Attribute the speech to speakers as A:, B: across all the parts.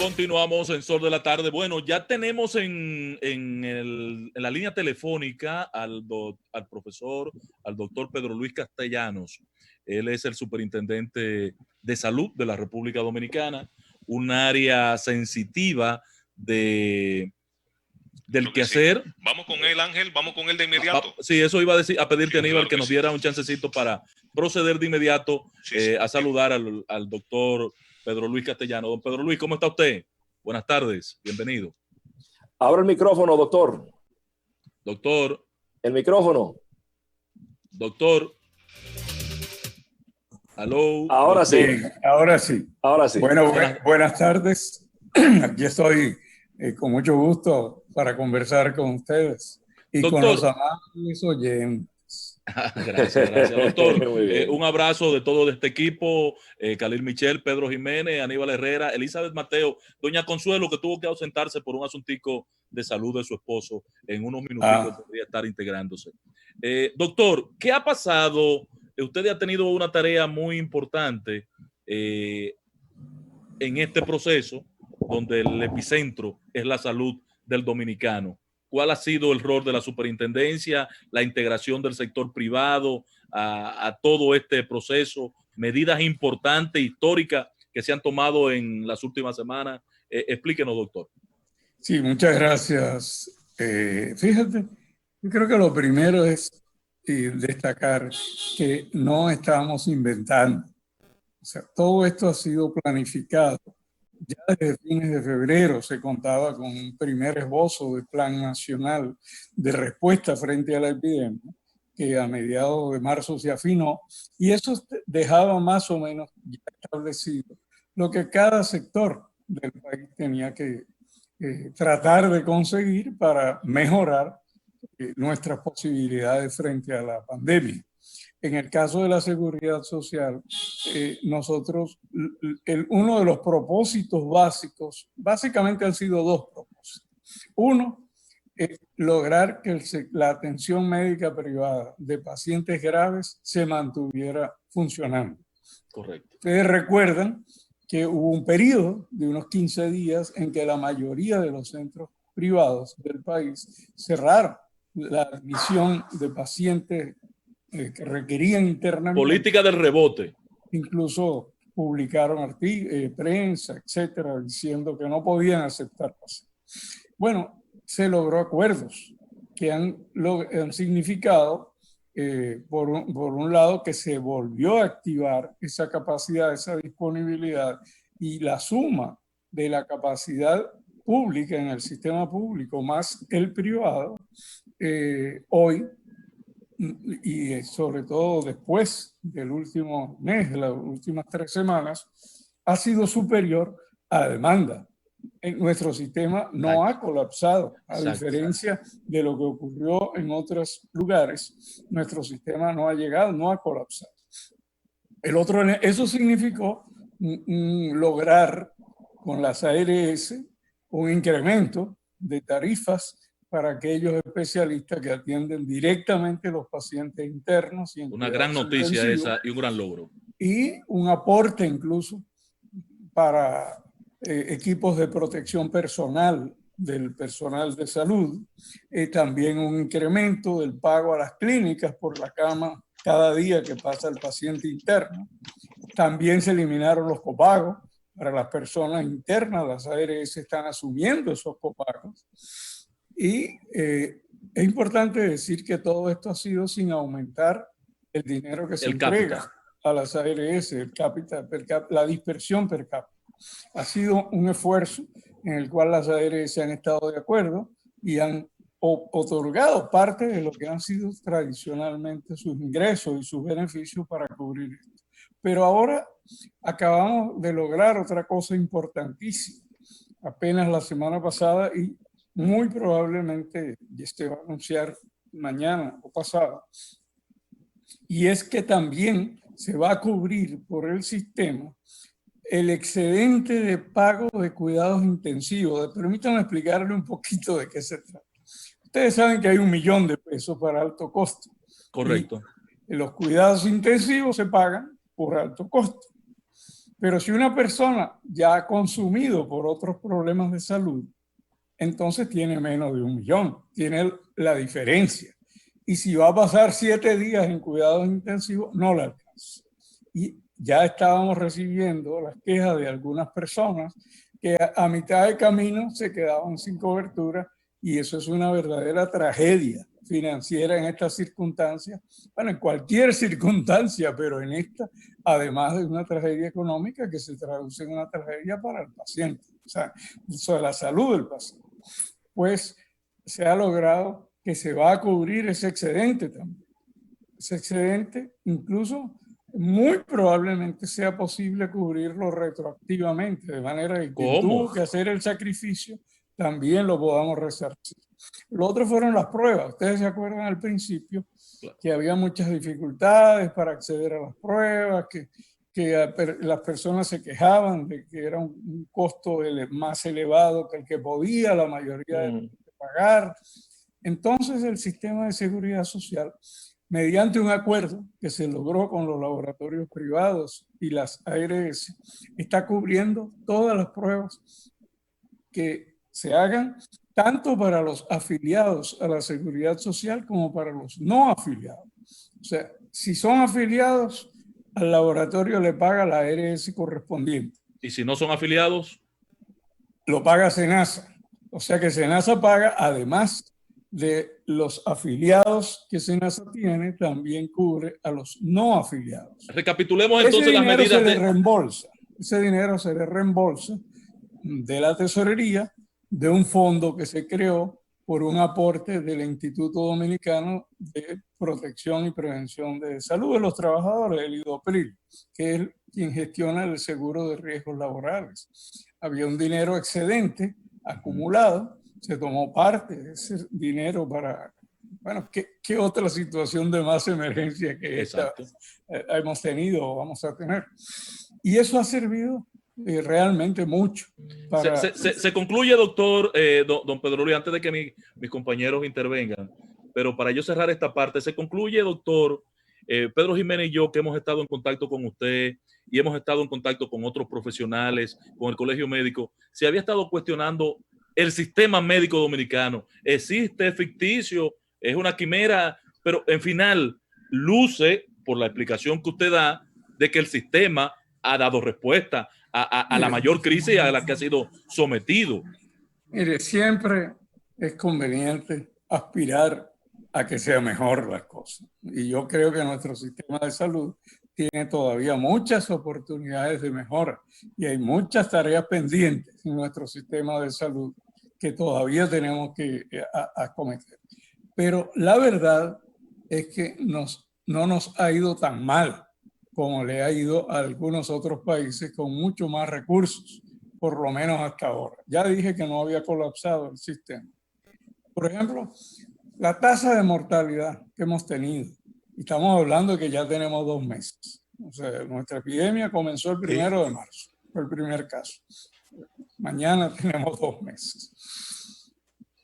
A: Continuamos en Sol de la Tarde. Bueno, ya tenemos en la línea telefónica al profesor, al doctor Pedro Luis Castellanos. Él es el superintendente de salud de la República Dominicana, un área sensitiva del quehacer.
B: Sí. Vamos con él, Ángel, vamos con él de inmediato.
A: Sí, eso iba a pedirte, Aníbal, que nos diera un chancecito para proceder de inmediato a saludar al doctor Pedro Luis Castellanos. Don Pedro Luis, ¿cómo está usted? Buenas tardes, bienvenido.
C: Abra el micrófono, doctor.
A: Doctor.
C: El micrófono.
A: Doctor. Aló.
C: Ahora sí.
D: Ahora sí.
C: Ahora sí.
D: Bueno, buenas tardes. Aquí estoy con mucho gusto para conversar con ustedes y doctor, con los amables oyentes.
A: Gracias. Doctor, un abrazo de todo este equipo, Khalil Michel, Pedro Jiménez, Aníbal Herrera, Elizabeth Mateo, doña Consuelo, que tuvo que ausentarse por un asuntico de salud de su esposo. En unos minutitos podría estar integrándose. Doctor, ¿qué ha pasado? Usted ha tenido una tarea muy importante en este proceso, donde el epicentro es la salud del dominicano. ¿Cuál ha sido el rol de la superintendencia, la integración del sector privado a todo este proceso? Medidas importantes, históricas, que se han tomado en las últimas semanas. Explíquenos, doctor.
D: Sí, muchas gracias. Fíjate, yo creo que lo primero es destacar que no estamos inventando. O sea, todo esto ha sido planificado. Ya desde fines de febrero se contaba con un primer esbozo del Plan Nacional de Respuesta frente a la epidemia, que a mediados de marzo se afinó, y eso dejaba más o menos ya establecido lo que cada sector del país tenía que tratar de conseguir para mejorar nuestras posibilidades frente a la pandemia. En el caso de la seguridad social, nosotros, uno de los propósitos básicos, básicamente han sido dos propósitos. Uno, lograr que la atención médica privada de pacientes graves se mantuviera funcionando.
A: Correcto.
D: Ustedes recuerdan que hubo un periodo de unos 15 días en que la mayoría de los centros privados del país cerraron la admisión de pacientes que requerían internamente.
A: Política del rebote.
D: Incluso publicaron prensa, etcétera, diciendo que no podían aceptar pacientes. Bueno, se logró acuerdos que han significado, por un lado, que se volvió a activar esa capacidad, esa disponibilidad, y la suma de la capacidad pública en el sistema público más el privado, hoy, y sobre todo después del último mes, de las últimas 3 semanas, ha sido superior a la demanda. Nuestro sistema no ha colapsado, a diferencia de lo que ocurrió en otros lugares. Nuestro sistema no ha llegado, no ha colapsado. Eso significó lograr con las ARS un incremento de tarifas para aquellos especialistas que atienden directamente los pacientes internos. Y
A: una gran noticia esa y un gran logro.
D: Y un aporte incluso para equipos de protección personal del personal de salud. También un incremento del pago a las clínicas por la cama cada día que pasa el paciente interno. También se eliminaron los copagos para las personas internas. Las ARS están asumiendo esos copagos. Y es importante decir que todo esto ha sido sin aumentar el dinero que se entrega a las ARS, la dispersión per cápita. Ha sido un esfuerzo en el cual las ARS han estado de acuerdo y han otorgado parte de lo que han sido tradicionalmente sus ingresos y sus beneficios para cubrir esto. Pero ahora acabamos de lograr otra cosa importantísima. Apenas la semana pasada, y muy probablemente se va a anunciar mañana o pasado, y es que también se va a cubrir por el sistema el excedente de pago de cuidados intensivos. Permítanme explicarle un poquito de qué se trata. Ustedes saben que hay 1 millón de pesos para alto costo.
A: Correcto.
D: Y los cuidados intensivos se pagan por alto costo. Pero si una persona ya ha consumido por otros problemas de salud, entonces tiene menos de 1 millón, tiene la diferencia. Y si va a pasar 7 días en cuidados intensivos, no la alcanza. Y ya estábamos recibiendo las quejas de algunas personas que a mitad de camino se quedaban sin cobertura, y eso es una verdadera tragedia financiera en estas circunstancias. Bueno, en cualquier circunstancia, pero en esta, además de una tragedia económica que se traduce en una tragedia para el paciente, o sea, sobre la salud del paciente. Pues se ha logrado que se va a cubrir ese excedente también. Ese excedente incluso muy probablemente sea posible cubrirlo retroactivamente, de manera que quien tuvo que hacer el sacrificio también lo podamos resarcir. Lo otro fueron las pruebas. Ustedes se acuerdan al principio que había muchas dificultades para acceder a las pruebas, que las personas se quejaban de que era un costo más elevado que el que podía la mayoría de pagar. Entonces el sistema de seguridad social, mediante un acuerdo que se logró con los laboratorios privados y las ARS, está cubriendo todas las pruebas que se hagan, tanto para los afiliados a la seguridad social como para los no afiliados. O sea, si son afiliados, al laboratorio le paga la ARS correspondiente.
A: ¿Y si no son afiliados?
D: Lo paga SENASA. O sea que SENASA paga, además de los afiliados que SENASA tiene, también cubre a los no afiliados.
A: Recapitulemos entonces las medidas.
D: Ese dinero se le reembolsa de la tesorería de un fondo que se creó por un aporte del Instituto Dominicano de Protección y Prevención de Salud de los Trabajadores, el IDOPRIL, que es quien gestiona el seguro de riesgos laborales. Había un dinero excedente acumulado, se tomó parte de ese dinero para, bueno, ¿qué otra situación de más emergencia que esta hemos tenido o vamos a tener? Y eso ha servido realmente mucho. Para...
A: Se concluye, doctor, don Pedro Luis, antes de que mis compañeros intervengan, pero para yo cerrar esta parte, se concluye, doctor, Pedro Jiménez y yo, que hemos estado en contacto con usted y hemos estado en contacto con otros profesionales, con el Colegio Médico, se había estado cuestionando el sistema médico dominicano. ¿Existe? ¿Es ficticio? ¿Es una quimera? Pero en final, luce, por la explicación que usted da, de que el sistema ha dado respuesta a la mayor crisis a la que ha sido sometido.
D: Mire, siempre es conveniente aspirar a que sea mejor las cosas. Y yo creo que nuestro sistema de salud tiene todavía muchas oportunidades de mejora y hay muchas tareas pendientes en nuestro sistema de salud que todavía tenemos que acometer. Pero la verdad es que no nos ha ido tan mal como le ha ido a algunos otros países con mucho más recursos, por lo menos hasta ahora. Ya dije que no había colapsado el sistema. Por ejemplo, la tasa de mortalidad que hemos tenido, y estamos hablando de que ya tenemos 2 meses. O sea, nuestra epidemia comenzó el 1 de marzo, fue el primer caso. Mañana tenemos 2 meses.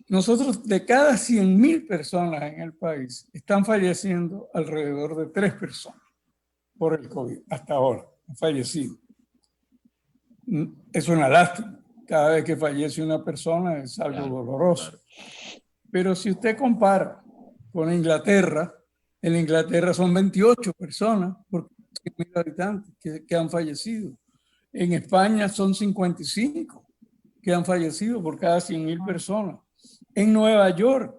D: Nosotros, de cada 100,000 personas en el país, están falleciendo alrededor de 3 personas por el COVID, hasta ahora, han fallecido. Es una lástima. Cada vez que fallece una persona es algo doloroso. Pero si usted compara con Inglaterra, en Inglaterra son 28 personas por 100,000 habitantes que han fallecido. En España son 55 que han fallecido por cada 100,000 personas. En Nueva York,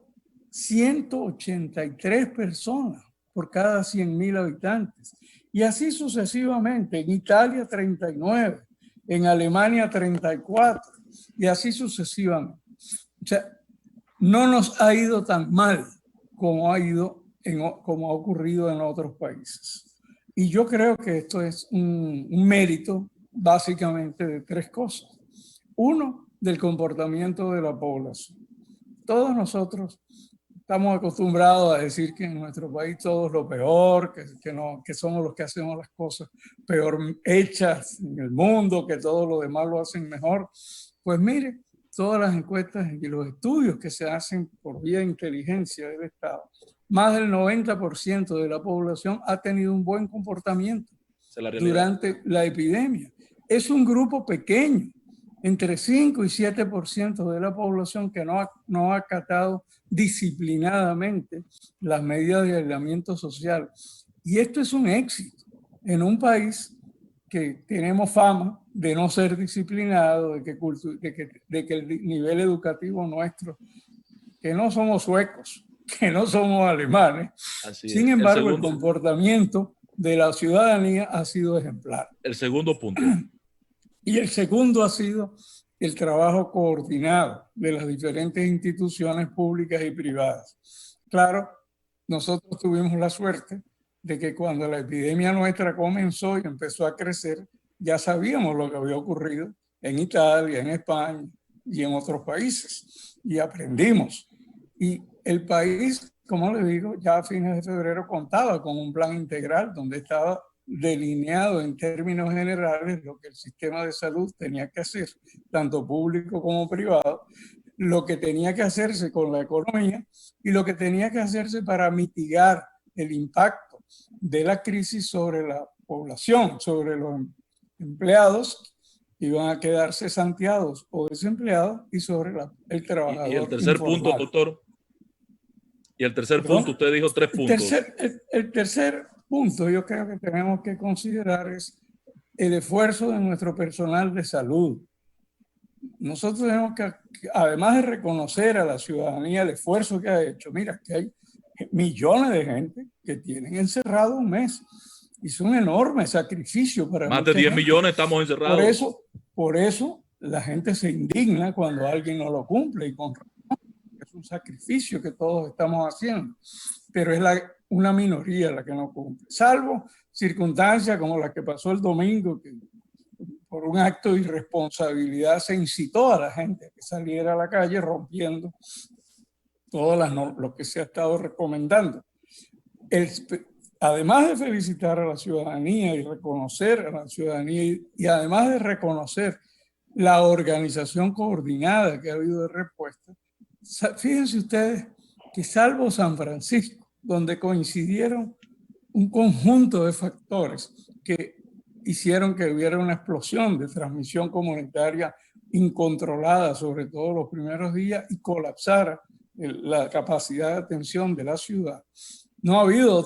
D: 183 personas por cada 100,000 habitantes. Y así sucesivamente. En Italia, 39. En Alemania, 34. Y así sucesivamente. O sea, no nos ha ido tan mal como ha ocurrido en otros países. Y yo creo que esto es un mérito básicamente de 3 cosas. Uno, del comportamiento de la población. Todos nosotros estamos acostumbrados a decir que en nuestro país todo es lo peor, que somos los que hacemos las cosas peor hechas en el mundo, que todo lo demás lo hacen mejor. Pues mire, todas las encuestas y los estudios que se hacen por vía de inteligencia del Estado, más del 90% de la población ha tenido un buen comportamiento durante la epidemia. es un grupo pequeño, entre 5 y 7% de la población que no ha acatado disciplinadamente las medidas de aislamiento social. Y esto es un éxito en un país que tenemos fama de no ser disciplinado, de que el nivel educativo nuestro, que no somos suecos, que no somos alemanes. Sin embargo, el comportamiento de la ciudadanía ha sido ejemplar.
A: El segundo punto.
D: Y el segundo ha sido el trabajo coordinado de las diferentes instituciones públicas y privadas. Claro, nosotros tuvimos la suerte de que cuando la epidemia nuestra comenzó y empezó a crecer, ya sabíamos lo que había ocurrido en Italia, en España y en otros países. Y aprendimos. Y el país, como le digo, ya a fines de febrero contaba con un plan integral donde estaba delineado en términos generales lo que el sistema de salud tenía que hacer, tanto público como privado, lo que tenía que hacerse con la economía y lo que tenía que hacerse para mitigar el impacto de la crisis sobre la población, sobre los empleados que iban a quedar cesanteados o desempleados y sobre el trabajador.
A: Y el tercer punto, doctor. Y el tercer punto, usted dijo 3 puntos.
D: El tercer punto yo creo que tenemos que considerar es el esfuerzo de nuestro personal de salud. Nosotros tenemos que, además de reconocer a la ciudadanía el esfuerzo que ha hecho, mira que hay millones de gente que tienen encerrado un mes. Es un enorme sacrificio para
A: más de 10 millones estamos encerrados.
D: Por eso la gente se indigna cuando alguien no lo cumple y con razón. Es un sacrificio que todos estamos haciendo, pero es una minoría la que no cumple, salvo circunstancias como la que pasó el domingo, que por un acto de irresponsabilidad se incitó a la gente a que saliera a la calle rompiendo todas lo que se ha estado recomendando. Además de felicitar a la ciudadanía y reconocer a la ciudadanía y además de reconocer la organización coordinada que ha habido de respuesta, fíjense ustedes que salvo San Francisco, donde coincidieron un conjunto de factores que hicieron que hubiera una explosión de transmisión comunitaria incontrolada, sobre todo los primeros días, y colapsara la capacidad de atención de la ciudad. No ha habido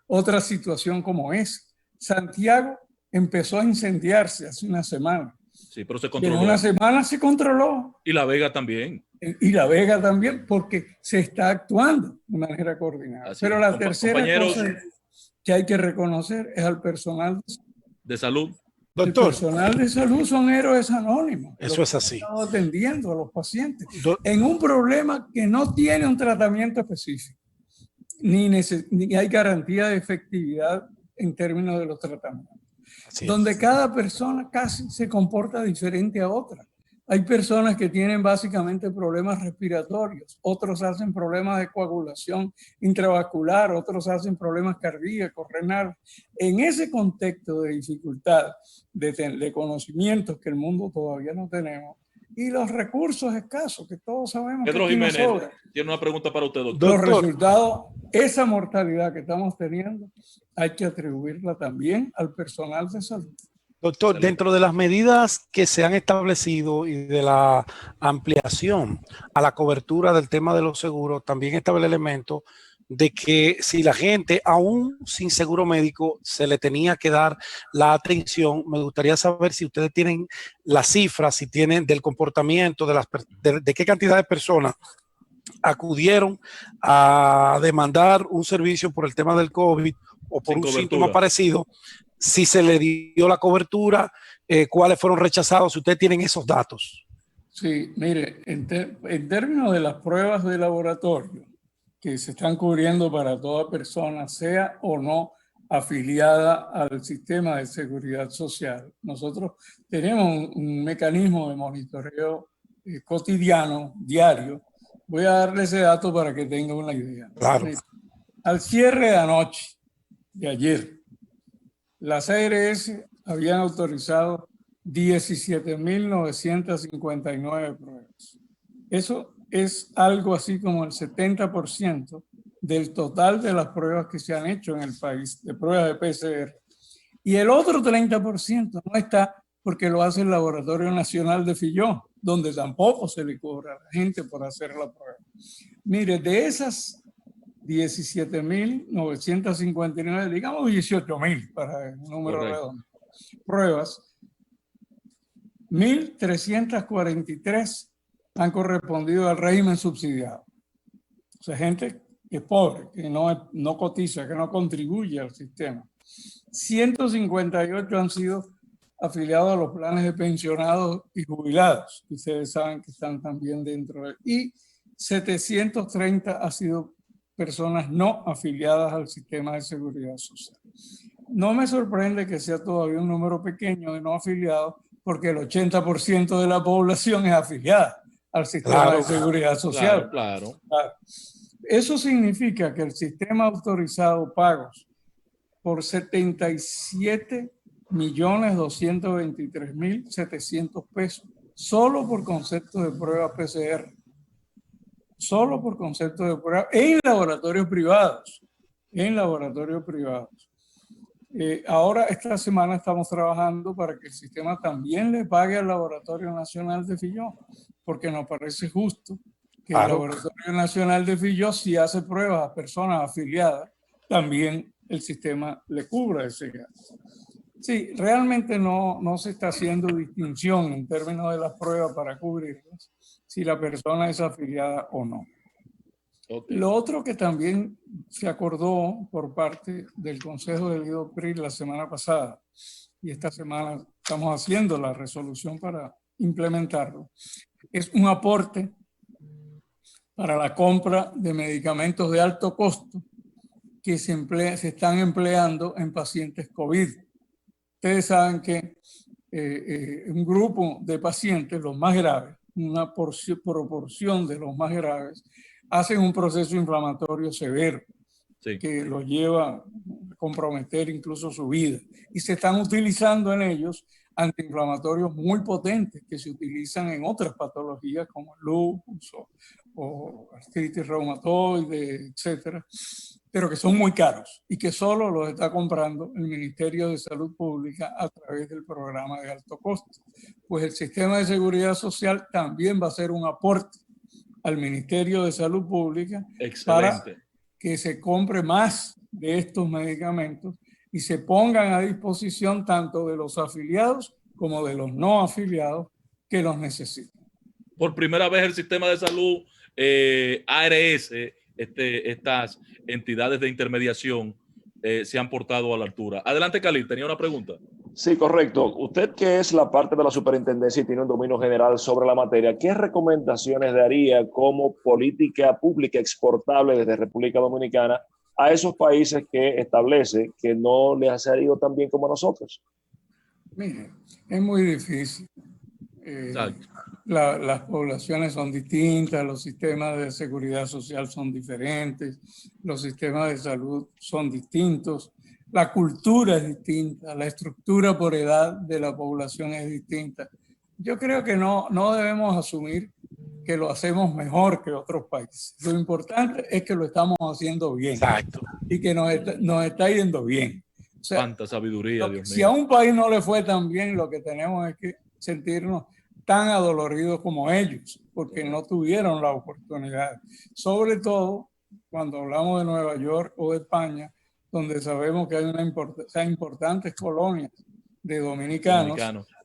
D: otra situación como esa. Santiago empezó a incendiarse hace una semana.
A: Sí, pero se controló.
D: En una semana se controló.
A: Y La Vega también.
D: Y La Vega también, porque se está actuando de manera coordinada.
A: Así
D: pero la tercera cosa que hay que reconocer es al personal
A: de salud.
E: Doctor.
D: El personal de salud son héroes anónimos.
E: Eso es así.
D: Están atendiendo a los pacientes en un problema que no tiene un tratamiento específico, ni hay garantía de efectividad en términos de los tratamientos. Donde cada persona casi se comporta diferente a otra. Hay personas que tienen básicamente problemas respiratorios, otros hacen problemas de coagulación intravascular, otros hacen problemas cardíacos, renales. En ese contexto de dificultad, de conocimientos que el mundo todavía no tenemos, y los recursos escasos que todos sabemos
A: Pedro
D: que
A: Jiménez
D: sobra.
A: Tiene una pregunta para usted, doctor.
D: Los resultados, esa mortalidad que estamos teniendo, hay que atribuirla también al personal de salud.
E: Doctor, dentro de las medidas que se han establecido y de la ampliación a la cobertura del tema de los seguros, también estaba el elemento de que si la gente, aún sin seguro médico, se le tenía que dar la atención. Me gustaría saber si ustedes tienen las cifras, si tienen del comportamiento, de qué cantidad de personas acudieron a demandar un servicio por el tema del COVID o por un síntoma parecido, si se le dio la cobertura, cuáles fueron rechazados, si ustedes tienen esos datos.
D: Sí, mire, en términos de las pruebas de laboratorio que se están cubriendo para toda persona, sea o no afiliada al sistema de seguridad social, nosotros tenemos un mecanismo de monitoreo cotidiano, diario. Voy a darle ese dato para que tenga una idea.
E: Claro.
D: Al cierre de anoche, de ayer, las ARS habían autorizado 17.959 pruebas. Eso es algo así como el 70% del total de las pruebas que se han hecho en el país, de pruebas de PCR. Y el otro 30% no está porque lo hace el Laboratorio Nacional de Fillón, donde tampoco se le cobra a la gente por hacer la prueba. Mire, de esas 17.959, digamos 18.000 para el número redondo, pruebas, 1.343 han correspondido al régimen subsidiado. O sea, gente que es pobre, que no cotiza, que no contribuye al sistema. 158 han sido afiliados a los planes de pensionados y jubilados, que ustedes saben que están también dentro de él. Y 730 han sido personas no afiliadas al sistema de seguridad social. No me sorprende que sea todavía un número pequeño de no afiliados, porque el 80% de la población es afiliada al sistema de seguridad social.
A: Claro.
D: Eso significa que el sistema ha autorizado pagos por 77.223.700 pesos, solo por concepto de prueba PCR. Solo por concepto de prueba en laboratorios privados. En laboratorios privados. Ahora, esta semana estamos trabajando para que el sistema también le pague al Laboratorio Nacional de Fillón, porque nos parece justo que el Laboratorio Nacional de Fillón, si hace pruebas a personas afiliadas, también el sistema le cubra ese gasto. Sí, realmente no se está haciendo distinción en términos de las pruebas para cubrirlas, si la persona es afiliada o no. Okay. Lo otro que también se acordó por parte del Consejo del IDOPRI la semana pasada, y esta semana estamos haciendo la resolución para implementarlo, es un aporte para la compra de medicamentos de alto costo que se están empleando en pacientes COVID. Ustedes saben que un grupo de pacientes, los más graves, una proporción de los más graves, hacen un proceso inflamatorio severo que los lleva a comprometer incluso su vida. Y se están utilizando en ellos antiinflamatorios muy potentes que se utilizan en otras patologías como el lupus o artritis reumatoide, etcétera, pero que son muy caros y que solo los está comprando el Ministerio de Salud Pública a través del programa de alto costo. Pues el sistema de seguridad social también va a ser un aporte al Ministerio de Salud Pública para que se compre más de estos medicamentos y se pongan a disposición tanto de los afiliados como de los no afiliados que los necesitan.
A: Por primera vez el sistema de salud, ARS, estas entidades de intermediación se han portado a la altura. Adelante, Khalil, tenía una pregunta.
C: Sí, correcto. Usted, que es la parte de la superintendencia y tiene un dominio general sobre la materia, ¿qué recomendaciones daría como política pública exportable desde República Dominicana a esos países que establece que no les ha salido tan bien como a nosotros?
D: Mire, es muy difícil. Las poblaciones son distintas, los sistemas de seguridad social son diferentes, los sistemas de salud son distintos, la cultura es distinta, la estructura por edad de la población es distinta. Yo creo que no debemos asumir que lo hacemos mejor que otros países. Lo importante es que lo estamos haciendo bien.
E: Exacto.
D: Y que nos está yendo bien. O sea,
A: cuánta sabiduría, Dios mío.
D: Si a un país no le fue tan bien, lo que tenemos es que sentirnos tan adoloridos como ellos, porque no tuvieron la oportunidad. Sobre todo cuando hablamos de Nueva York o de España, donde sabemos que hay importantes colonias de dominicanos.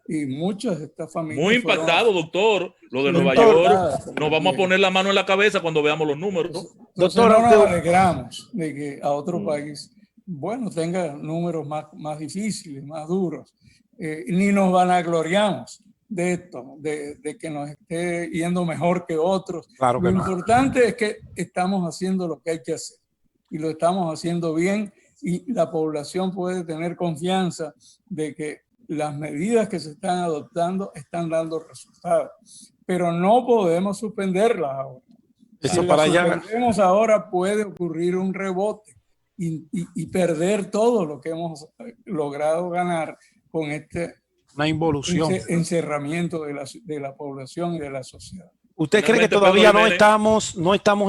D: Y muchas de estas familias.
A: Muy impactado, doctor, lo de Nueva York. Nos vamos a poner la mano en la cabeza cuando veamos los números.
D: Doctor, no nos alegramos de que a otro país, bueno, tenga números más difíciles, más duros. Ni nos vanagloriamos de esto, de que nos esté yendo mejor que otros.
E: Claro que
D: lo importante es que estamos haciendo lo que hay que hacer y lo estamos haciendo bien, y la población puede tener confianza de que las medidas que se están adoptando están dando resultados, pero no podemos suspenderlas ahora.
E: Eso
D: si
E: para
D: las
E: allá.
D: suspendemos ahora, puede ocurrir un rebote y perder todo lo que hemos logrado ganar con este
E: una involución,
D: encerramiento de la población y de la sociedad.
E: ¿Usted cree que todavía no estamos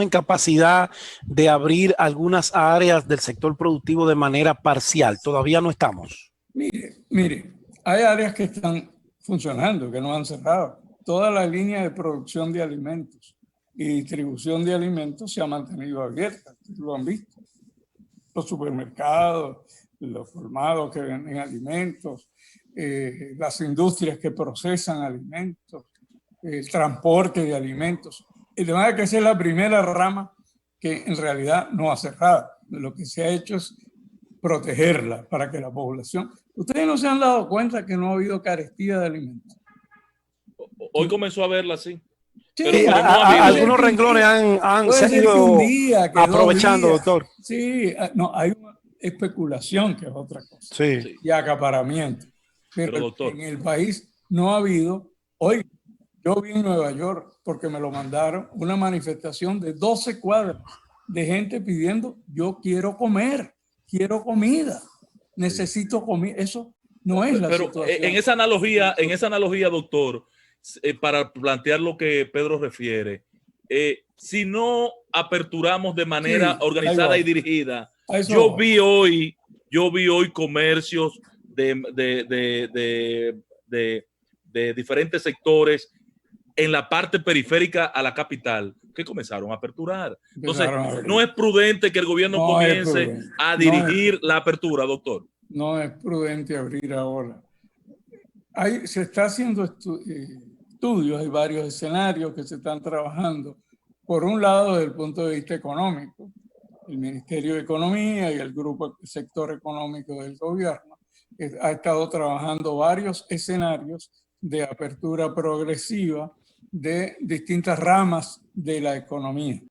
E: en capacidad de abrir algunas áreas del sector productivo de manera parcial? Todavía no estamos.
D: Mire, hay áreas que están funcionando, que no han cerrado. Toda la línea de producción de alimentos y distribución de alimentos se ha mantenido abierta, lo han visto. Los supermercados, los colmados que venden alimentos, las industrias que procesan alimentos, el transporte de alimentos. Y de manera que esa es la primera rama que en realidad no ha cerrado. Lo que se ha hecho es protegerla para que la población... Ustedes no se han dado cuenta que no ha habido carestía de alimentos.
A: Hoy comenzó a verla así.
D: Sí,
A: Pero
E: algunos renglones se han ido aprovechando, doctor.
D: Sí, no, hay una especulación que es otra cosa.
E: Sí.
D: Y acaparamiento. Pero doctor, en el país no ha habido. Hoy yo vi en Nueva York, porque me lo mandaron, una manifestación de 12 cuadras de gente pidiendo: yo quiero comer, quiero comida, necesito comida. Eso no es la situación.
A: En esa analogía, doctor, para plantear lo que Pedro refiere, si no aperturamos de manera organizada y dirigida, yo vi hoy comercios de diferentes sectores en la parte periférica a la capital que comenzaron a aperturar. Entonces, no es prudente que el gobierno comience a dirigir la apertura, doctor.
D: No es prudente abrir ahora. Se está haciendo estudios, hay varios escenarios que se están trabajando. Por un lado, desde el punto de vista económico, el Ministerio de Economía y el grupo sector económico del gobierno ha estado trabajando varios escenarios de apertura progresiva de distintas ramas de la economía.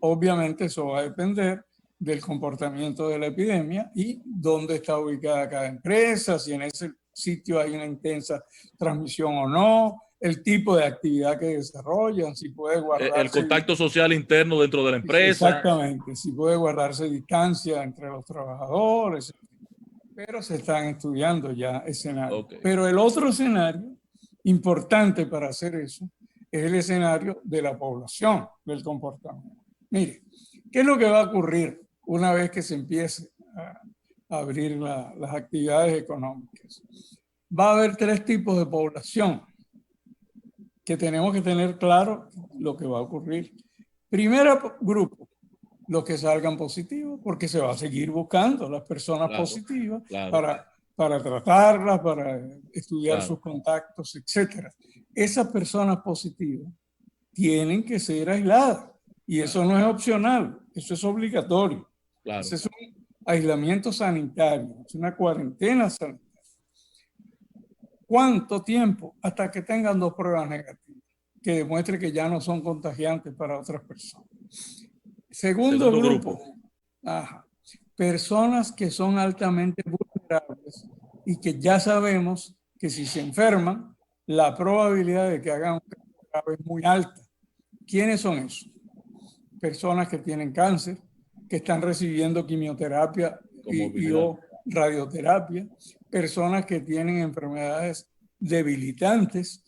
D: Obviamente eso va a depender del comportamiento de la epidemia y dónde está ubicada cada empresa, si en ese sitio hay una intensa transmisión o no, el tipo de actividad que desarrollan, si puede guardarse...
A: El contacto social interno dentro de la empresa.
D: Exactamente, si puede guardarse distancia entre los trabajadores, pero se están estudiando ya escenarios. Okay. Pero el otro escenario importante para hacer eso es el escenario de la población, del comportamiento. Mire, ¿qué es lo que va a ocurrir una vez que se empiece a abrir las actividades económicas? Va a haber 3 tipos de población que tenemos que tener claro lo que va a ocurrir. Primero grupo, los que salgan positivos, porque se va a seguir buscando las personas positivas para tratarlas, para estudiar sus contactos, etc. Esas personas positivas tienen que ser aisladas y eso no es opcional, eso es obligatorio. Ese es un aislamiento sanitario, es una cuarentena sanitaria. ¿Cuánto tiempo? Hasta que tengan 2 pruebas negativas, que demuestre que ya no son contagiantes para otras personas. Segundo grupo. Personas que son altamente vulnerables y que ya sabemos que si se enferman, la probabilidad de que hagan un cáncer grave es muy alta. ¿Quiénes son esos? Personas que tienen cáncer, que están recibiendo quimioterapia o radioterapia, personas que tienen enfermedades debilitantes,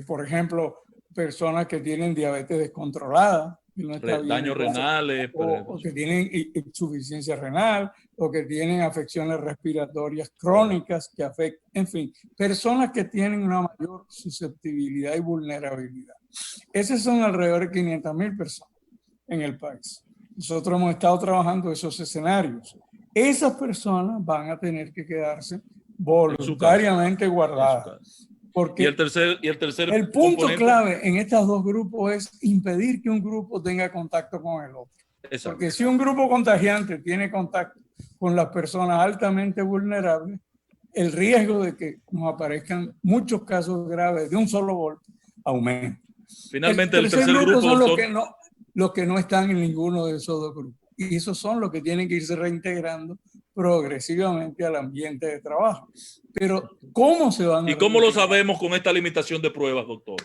D: por ejemplo, personas que tienen diabetes descontrolada, que no está bien,
A: daños renales,
D: o que tienen insuficiencia renal, o que tienen afecciones respiratorias crónicas que afectan, en fin, personas que tienen una mayor susceptibilidad y vulnerabilidad. Esas son alrededor de 500,000 personas en el país. Nosotros hemos estado trabajando esos escenarios. Esas personas van a tener que quedarse voluntariamente guardadas. Porque el punto clave en estos 2 grupos es impedir que un grupo tenga contacto con el otro. Exacto. Porque si un grupo contagiante tiene contacto con las personas altamente vulnerables, el riesgo de que nos aparezcan muchos casos graves de un solo golpe aumenta.
A: Finalmente, el tercer grupo
D: son los que no están en ninguno de esos 2 grupos. Y esos son los que tienen que irse reintegrando progresivamente al ambiente de trabajo. Pero, ¿cómo se van a...
A: ¿Y cómo lo sabemos con esta limitación de pruebas, doctor?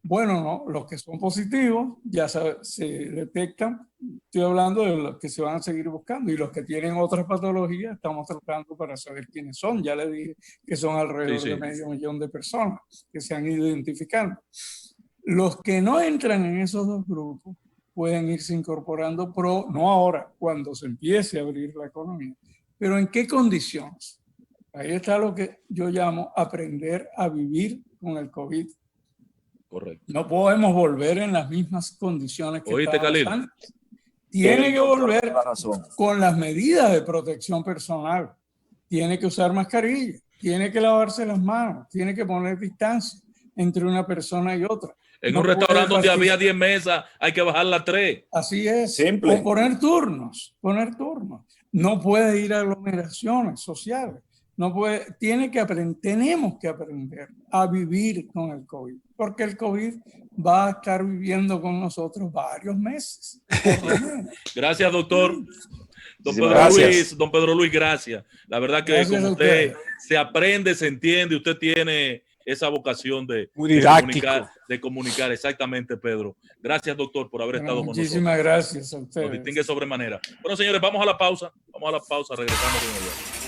D: Bueno, no, los que son positivos ya se detectan. Estoy hablando de los que se van a seguir buscando. Y los que tienen otras patologías, estamos tratando para saber quiénes son. Ya les dije que son alrededor de 500,000 de personas que se han ido identificando. Los que no entran en esos 2 grupos pueden irse incorporando, no ahora, cuando se empiece a abrir la economía. Pero ¿en qué condiciones? Ahí está lo que yo llamo aprender a vivir con el COVID.
A: Correcto.
D: No podemos volver en las mismas condiciones que
A: ¿Oíste,
D: estábamos
A: Khalil?
D: antes. Tiene que volver
C: La razón.
D: con las medidas de protección personal. Tiene que usar mascarilla, tiene que lavarse las manos, tiene que poner distancia entre una persona y otra.
A: En
D: No
A: un restaurante
D: puede
A: donde había
D: participar.
A: 10 mesas, hay que bajarla a 3.
D: Así es.
C: Simple.
D: O poner turnos. No puede ir a aglomeraciones sociales. No puede, tenemos que aprender a vivir con el COVID, porque el COVID va a estar viviendo con nosotros varios meses. Por lo menos.
A: Gracias, doctor.
C: Gracias.
A: Don Pedro Luis, gracias. La verdad que
D: Gracias
A: con
D: a
A: usted
D: ustedes.
A: se aprende, se entiende, usted tiene esa vocación de comunicar. Exactamente, Pedro. Gracias, doctor, por haber estado con nosotros.
D: Muchísimas gracias a
A: Nos
D: ustedes.
A: distingue sobremanera. Bueno, señores, vamos a la pausa. Regresamos de nuevo.